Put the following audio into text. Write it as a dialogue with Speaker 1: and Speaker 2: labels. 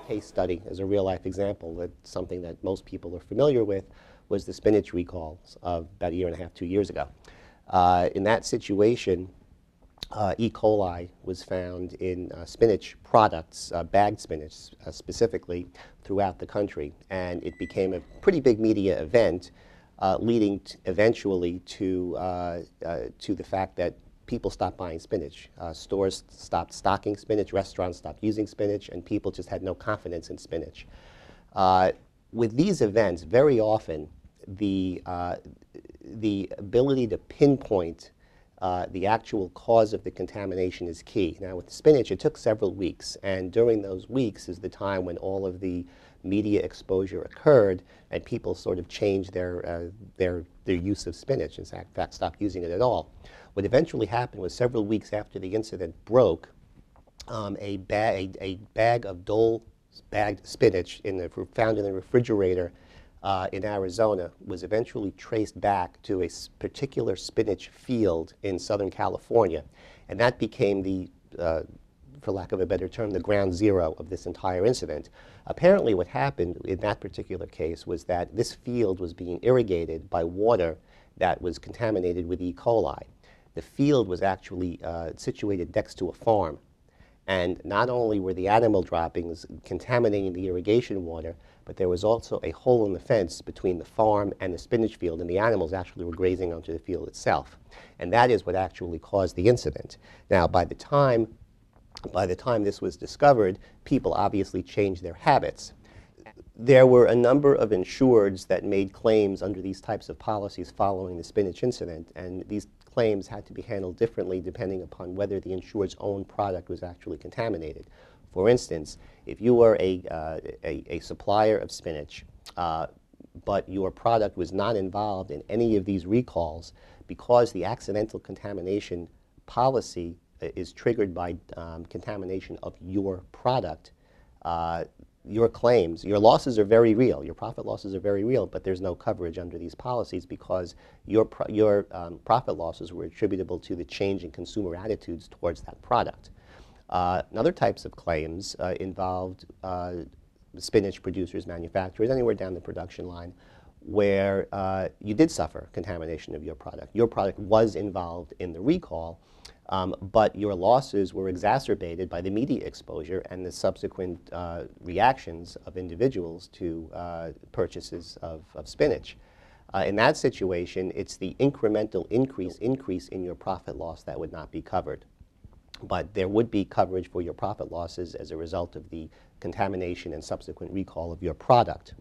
Speaker 1: case study, as a real-life example, that something that most people are familiar with was the spinach recalls of about a year and a half, 2 years ago. In that situation, E. coli was found in spinach products, bagged spinach specifically, throughout the country. And it became a pretty big media event, leading eventually to the fact that people stopped buying spinach. Stores stopped stocking spinach, restaurants stopped using spinach, and people just had no confidence in spinach. With these events, very often the ability to pinpoint the actual cause of the contamination is key. Now, with spinach, it took several weeks, and during those weeks is the time when all of the media exposure occurred, and people sort of changed their use of spinach. In fact, stopped using it at all. What eventually happened was several weeks after the incident broke, a bag of Dole bagged spinach found in the refrigerator in Arizona was eventually traced back to a particular spinach field in Southern California. And that became the, for lack of a better term, the ground zero of this entire incident. Apparently what happened in that particular case was that this field was being irrigated by water that was contaminated with E. coli. The field was actually situated next to a farm. And not only were the animal droppings contaminating the irrigation water, but there was also a hole in the fence between the farm and the spinach field, and the animals actually were grazing onto the field itself. And that is what actually caused the incident. Now, by the time this was discovered, people obviously changed their habits. There were a number of insureds that made claims under these types of policies following the spinach incident, and these claims had to be handled differently depending upon whether the insured's own product was actually contaminated. For instance, if you were a supplier of spinach, but your product was not involved in any of these recalls, because the accidental contamination policy is triggered by contamination of your product, your claims, your losses are very real, your profit losses are very real, but there's no coverage under these policies because your profit losses were attributable to the change in consumer attitudes towards that product. Other types of claims involved spinach producers, manufacturers, anywhere down the production line, where you did suffer contamination of your product. Your product was involved in the recall, but your losses were exacerbated by the media exposure and the subsequent reactions of individuals to purchases of spinach. In that situation, it's the incremental increase in your profit loss that would not be covered. But there would be coverage for your profit losses as a result of the contamination and subsequent recall of your product.